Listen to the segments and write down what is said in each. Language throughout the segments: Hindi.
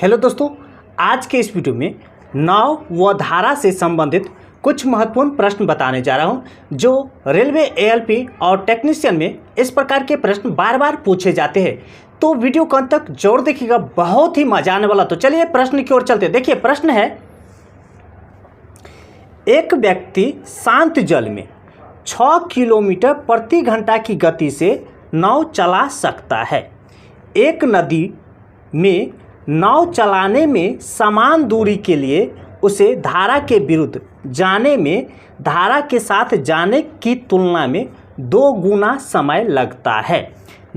हेलो दोस्तों, आज के इस वीडियो में नाव व धारा से संबंधित कुछ महत्वपूर्ण प्रश्न बताने जा रहा हूं जो रेलवे एएलपी और टेक्नीशियन में इस प्रकार के प्रश्न बार बार पूछे जाते हैं। तो वीडियो को अंत तक जरूर देखिएगा, बहुत ही मजा आने वाला। तो चलिए प्रश्न की ओर चलते हैं। देखिए प्रश्न है, एक व्यक्ति शांत जल में 6 किलोमीटर प्रति घंटा की गति से नाव चला सकता है। एक नदी में नाव चलाने में समान दूरी के लिए उसे धारा के विरुद्ध जाने में धारा के साथ जाने की तुलना में 2 गुना समय लगता है।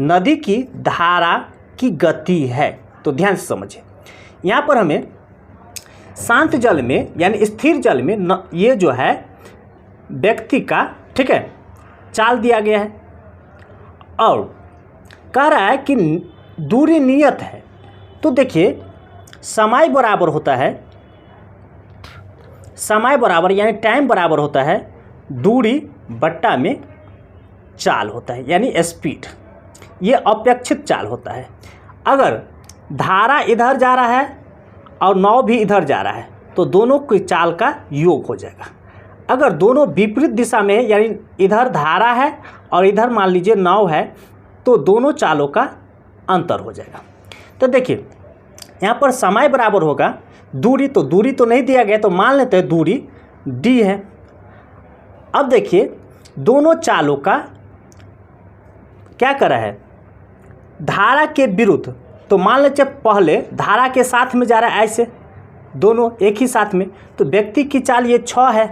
नदी की धारा की गति है। तो ध्यान से समझिए, यहाँ पर हमें शांत जल में यानी स्थिर जल में ये जो है व्यक्ति का, ठीक है, चाल दिया गया है और कह रहा है कि दूरी नियत है। तो देखिए समय बराबर होता है, समय बराबर यानी टाइम बराबर होता है दूरी बट्टा में चाल होता है यानी स्पीड। ये अपेक्षित चाल होता है। अगर धारा इधर जा रहा है और नाव भी इधर जा रहा है तो दोनों की चाल का योग हो जाएगा। अगर दोनों विपरीत दिशा में है यानी इधर धारा है और इधर मान लीजिए नाव है तो दोनों चालों का अंतर हो जाएगा। तो देखिए यहाँ पर समय बराबर होगा दूरी, तो दूरी तो नहीं दिया गया तो मान लेते हैं दूरी d है। अब देखिए दोनों चालों का क्या कर रहा है, धारा के विरुद्ध। तो मान लीजिए पहले धारा के साथ में जा रहा है, ऐसे दोनों एक ही साथ में, तो व्यक्ति की चाल ये 6 है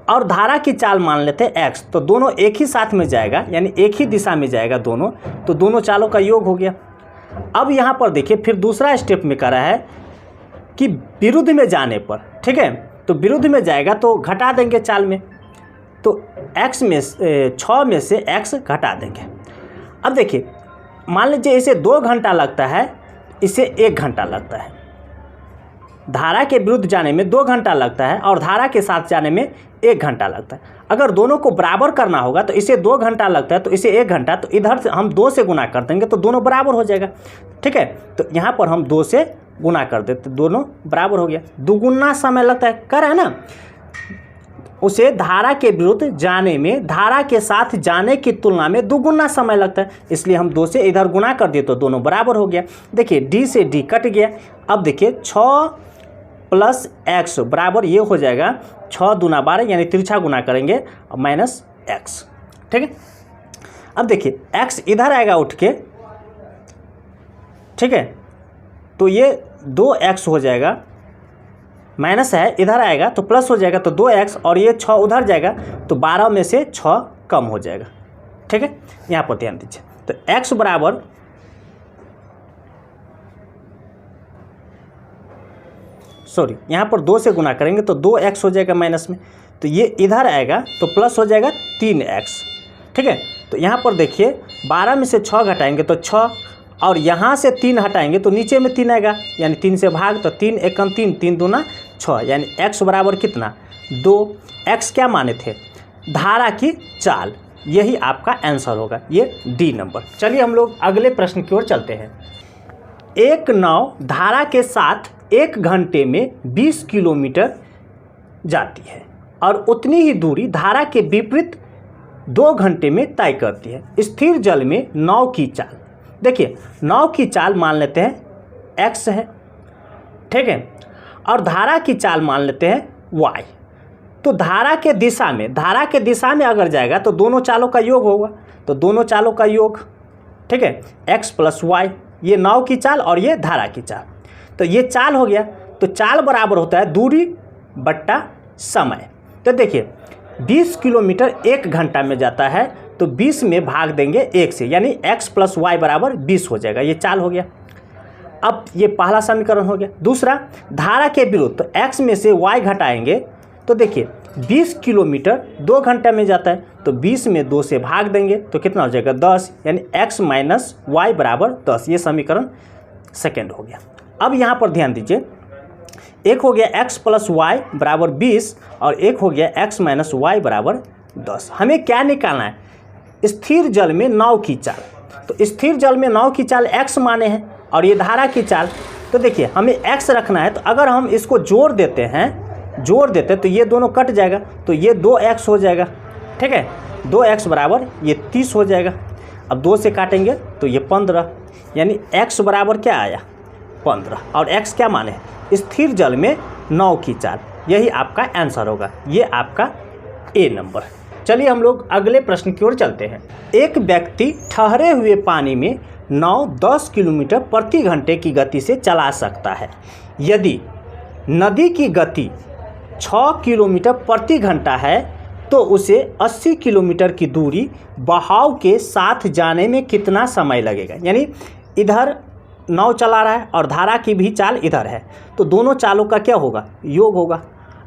और धारा की चाल मान लेते हैं x, तो दोनों एक ही साथ में जाएगा यानी एक ही दिशा में जाएगा दोनों, तो दोनों चालों का योग हो गया। अब यहाँ पर देखिए फिर दूसरा स्टेप में कर रहा है कि विरुद्ध में जाने पर, ठीक है, तो विरुद्ध में जाएगा तो घटा देंगे चाल में, तो x में 6 में से x घटा देंगे। अब देखिए मान लीजिए इसे 2 घंटा लगता है, इसे 1 घंटा लगता है। धारा के विरुद्ध जाने में 2 घंटा लगता है और धारा के साथ जाने में 1 घंटा लगता है। अगर दोनों को बराबर करना होगा तो इसे 2 घंटा लगता है तो इसे 1 घंटा, तो इधर से हम 2 से गुना कर देंगे तो दोनों बराबर हो जाएगा, ठीक है। तो यहाँ पर हम 2 से गुना कर देते, दोनों बराबर हो गया। दुगुना समय लगता है, कर है ना, उसे धारा के विरुद्ध जाने में धारा के साथ जाने की तुलना में दुगुना समय लगता है, इसलिए हम 2 से इधर गुना कर दिए तो दोनों बराबर हो गया। देखिए d से d कट गया। अब देखिए 6 प्लस x बराबर ये हो जाएगा 6 दूना 12 यानी तिरछा गुना करेंगे और माइनस x, ठीक है। अब देखिए x इधर आएगा उठ के, ठीक है, तो ये 2x हो जाएगा, माइनस है इधर आएगा तो प्लस हो जाएगा तो 2x, और ये 6 उधर जाएगा तो 12 में से 6 कम हो जाएगा, ठीक है। यहाँ पर ध्यान दीजिए, तो x बराबर यहाँ पर 2 से गुना करेंगे तो 2x हो जाएगा माइनस में, तो ये इधर आएगा तो प्लस हो जाएगा 3x, ठीक है। तो यहाँ पर देखिए 12 में से 6 घटाएंगे तो 6, और यहाँ से 3 हटाएंगे तो नीचे में 3 आएगा यानी 3 से भाग, तो 3 एकम 3, 3 दूना 6 यानी x बराबर कितना 2। x क्या माने थे, धारा की चाल, यही आपका आंसर होगा, ये डी नंबर। चलिए हम लोग अगले प्रश्न की ओर चलते हैं। एक नाव धारा के साथ 1 घंटे में 20 किलोमीटर जाती है और उतनी ही दूरी धारा के विपरीत 2 घंटे में तय करती है। स्थिर जल में नाव की चाल, देखिए नाव की चाल मान लेते हैं x है, ठीक है, और धारा की चाल मान लेते हैं y। तो धारा के दिशा में अगर जाएगा तो दोनों चालों का योग होगा, तो दोनों चालों का योग, ठीक है, x प्लस y, ये नाव की चाल और ये धारा की चाल, तो ये चाल हो गया। तो चाल बराबर होता है दूरी बट्टा समय। तो देखिए 20 किलोमीटर 1 घंटा में जाता है तो 20 में भाग देंगे 1 से यानी x प्लस वाई बराबर 20 हो जाएगा, ये चाल हो गया। अब ये पहला समीकरण हो गया। दूसरा, धारा के विरुद्ध, तो x में से y घटाएंगे तो देखिए 20 किलोमीटर 2 घंटे में जाता है तो 20 में 2 से भाग देंगे तो कितना हो जाएगा 10 यानी x माइनस वाई बराबर 10, ये समीकरण सेकेंड हो गया। अब यहाँ पर ध्यान दीजिए, एक हो गया x प्लस वाई बराबर 20 और एक हो गया x माइनस वाई बराबर 10। हमें क्या निकालना है, स्थिर जल में नाव की चाल। तो स्थिर जल में नाव की चाल x माने हैं और ये धारा की चाल तो देखिए हमें x रखना है, तो अगर हम इसको जोड़ देते हैं तो ये दोनों कट जाएगा, तो ये 2x हो जाएगा। ठीक है, 2x बराबर ये 30 हो जाएगा। अब 2 से काटेंगे तो ये 15, यानी x बराबर क्या आया 15, और x क्या माने स्थिर जल में नाव की चाल। यही आपका आंसर होगा, ये आपका ए नंबर। चलिए हम लोग अगले प्रश्न की ओर चलते हैं। एक व्यक्ति ठहरे हुए पानी में नाव 10 किलोमीटर प्रति घंटे की गति से चला सकता है। यदि नदी की गति 6 किलोमीटर प्रति घंटा है तो उसे 80 किलोमीटर की दूरी बहाव के साथ जाने में कितना समय लगेगा। यानी इधर नाव चला रहा है और धारा की भी चाल इधर है, तो दोनों चालों का क्या होगा, योग होगा।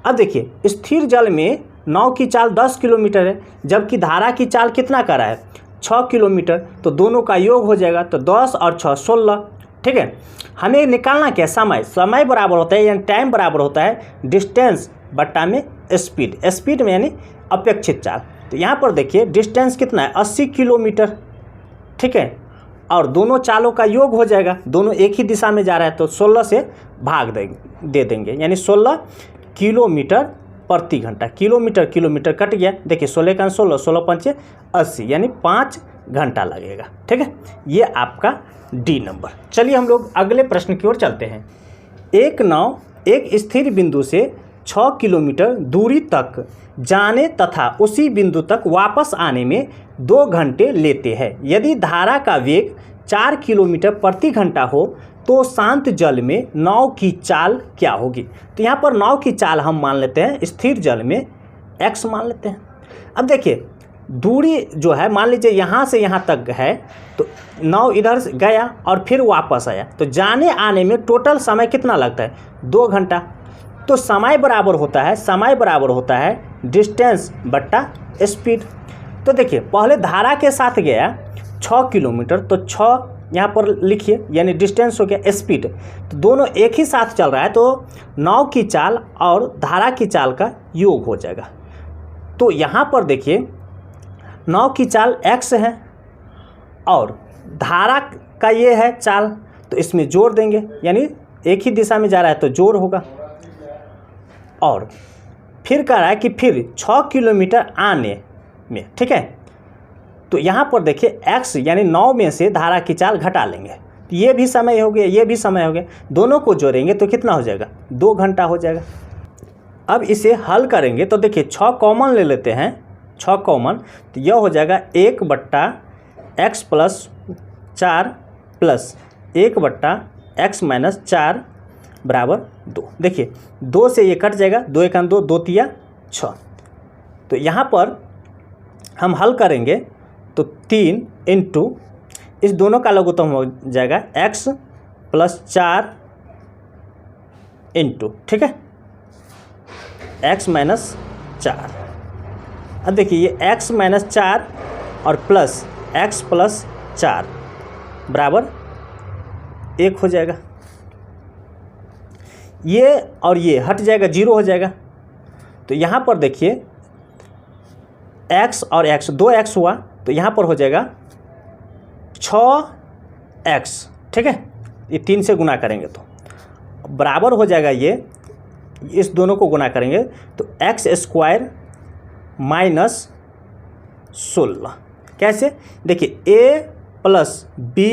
अब देखिए स्थिर जल में नाव की चाल 10 किलोमीटर है, जबकि धारा की चाल कितना कर रहा है 6 किलोमीटर, तो दोनों का योग हो जाएगा, तो 10 और 6 16। ठीक है, हमें निकालना क्या, समय बराबर होता है, यानी टाइम बराबर होता है डिस्टेंस बट्टा में स्पीड। स्पीड में यानी अपेक्षित चाल। तो यहाँ पर देखिए डिस्टेंस कितना है 80 किलोमीटर। ठीक है, और दोनों चालों का योग हो जाएगा, दोनों एक ही दिशा में जा रहा है, तो 16 से भाग दे देंगे, यानी 16 किलोमीटर प्रति घंटा। किलोमीटर कट गया, देखिए 16 का 16, 16 पंचे 80, यानी 5 घंटा लगेगा। ठीक है, ये आपका डी नंबर। चलिए हम लोग अगले प्रश्न की ओर चलते हैं। एक नाव एक स्थिर बिंदु से 6 किलोमीटर दूरी तक जाने तथा उसी बिंदु तक वापस आने में 2 घंटे लेते हैं। यदि धारा का वेग 4 किलोमीटर प्रति घंटा हो तो शांत जल में नाव की चाल क्या होगी। तो यहाँ पर नाव की चाल हम मान लेते हैं स्थिर जल में x मान लेते हैं। अब देखिए दूरी जो है, मान लीजिए यहाँ से यहाँ तक है, तो नाव इधर से गया और फिर वापस आया, तो जाने आने में टोटल समय कितना लगता है 2 घंटा। तो समय बराबर होता है डिस्टेंस बट्टा स्पीड। तो देखिए पहले धारा के साथ गया 6 किलोमीटर, तो 6 यहाँ पर लिखिए, यानी डिस्टेंस हो गया स्पीड, तो दोनों एक ही साथ चल रहा है, तो नाव की चाल और धारा की चाल का योग हो जाएगा। तो यहाँ पर देखिए नाव की चाल x है और धारा का ये है चाल, तो इसमें जोड़ देंगे, यानी एक ही दिशा में जा रहा है तो जोड़ होगा। और फिर कह रहा है कि फिर 6 किलोमीटर आने में, ठीक है, तो यहाँ पर देखिए x यानी 9 में से धारा की चाल घटा लेंगे, तो ये भी समय हो गया, ये भी समय हो गया, दोनों को जोड़ेंगे तो कितना हो जाएगा 2 घंटा हो जाएगा। अब इसे हल करेंगे तो देखिए 6 कॉमन ले लेते हैं, 6 कॉमन, तो यह हो जाएगा 1 बट्टा x प्लस 4 प्लस 1 बट्टा x माइनस 4 बराबर 2। देखिए 2 से ये कट जाएगा, 2 1 2, 2 3 6। तो यहाँ पर हम हल करेंगे तो 3 इंटू इस दोनों का लघुत्तम हो जाएगा x प्लस 4 इंटू, ठीक है, x माइनस 4। अब देखिए ये x माइनस 4 और प्लस x प्लस 4 बराबर 1 हो जाएगा। ये और ये हट जाएगा, 0 हो जाएगा। तो यहाँ पर देखिए x और x 2x हुआ, तो यहाँ पर हो जाएगा 6x, ठीक है, ये 3 से गुना करेंगे तो बराबर हो जाएगा, ये इस दोनों को गुना करेंगे तो x स्क्वायर माइनस 16। कैसे, देखिए a प्लस b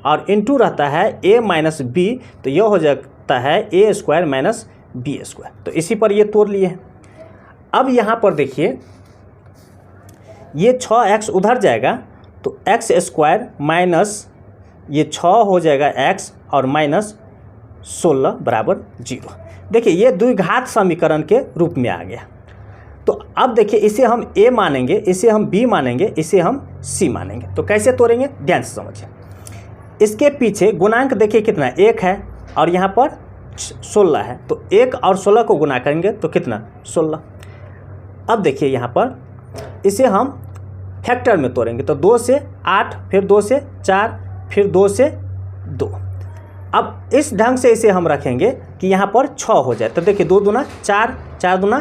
और इंटू रहता है a माइनस b, तो यह हो जाता है a square minus b square. तो इसी पर ये तोड़ लिए हैं। अब यहाँ पर देखिए ये 6x उधर जाएगा, तो x स्क्वायर माइनस ये 6 हो जाएगा x और माइनस 16 बराबर 0। देखिए ये द्विघात समीकरण के रूप में आ गया। तो अब देखिए इसे हम a मानेंगे, इसे हम b मानेंगे, इसे हम c मानेंगे। तो कैसे तोड़ेंगे, ध्यान से समझिए। इसके पीछे गुणांक देखिए कितना 1 है और यहाँ पर 16 है, तो 1 और 16 को गुना करेंगे तो कितना 16। अब देखिए यहाँ पर इसे हम फैक्टर में तोड़ेंगे, तो 2 से 8, फिर 2 से 4, फिर 2 से 2। अब इस ढंग से इसे हम रखेंगे कि यहाँ पर 6 हो जाए। तो देखिए 2 दूना 4, 4 दूना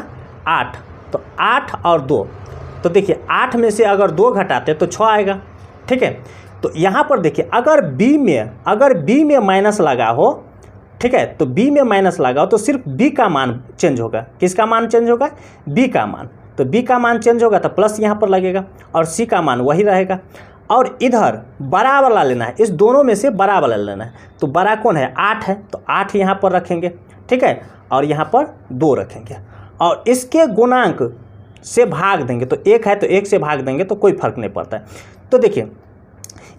8, तो 8 और 2, तो देखिए 8 में से अगर 2 घटाते तो 6 आएगा, ठीक है। तो यहाँ पर देखिए अगर b में माइनस लगा हो ठीक है, तो बी में माइनस लगाओ तो सिर्फ बी का मान चेंज होगा। किसका मान चेंज होगा? बी का मान। तो बी का मान चेंज होगा तो प्लस यहाँ पर लगेगा और सी का मान वही रहेगा। और इधर बड़ा वाला लेना है, इस दोनों में से बड़ा वाला लेना है। तो बड़ा कौन है? 8 है, तो 8 यहाँ पर रखेंगे, ठीक है, और यहाँ पर 2 रखेंगे और इसके गुणांक से भाग देंगे। तो 1 है तो 1 से भाग देंगे तो कोई फर्क नहीं पड़ता है। तो देखिए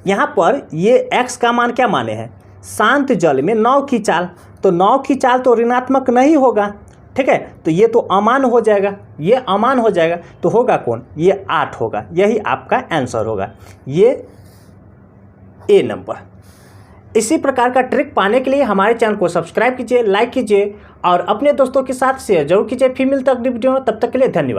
यहाँ पर ये x का मान क्या माने हैं? शांत जल में नाव की चाल। तो नाव की चाल तो ऋणात्मक नहीं होगा, ठीक है, तो ये तो अमान हो जाएगा, ये अमान हो जाएगा। तो होगा कौन? ये 8 होगा। यही आपका आंसर होगा, ये ए नंबर। इसी प्रकार का ट्रिक पाने के लिए हमारे चैनल को सब्सक्राइब कीजिए, लाइक कीजिए और अपने दोस्तों के साथ शेयर जरूर कीजिए। फिर मिलते हैं अगली वीडियो में, तब तक के लिए धन्यवाद।